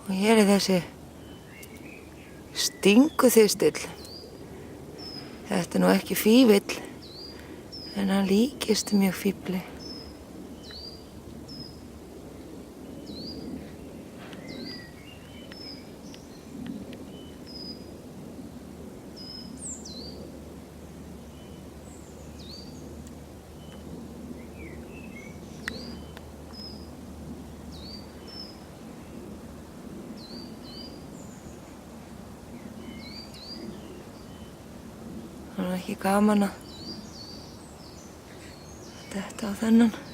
Og hér er þessi stinguþystill. Þetta er nú ekki fífill, en hann líkist mjög fífli. Það er ekki gaman að detta á þennan.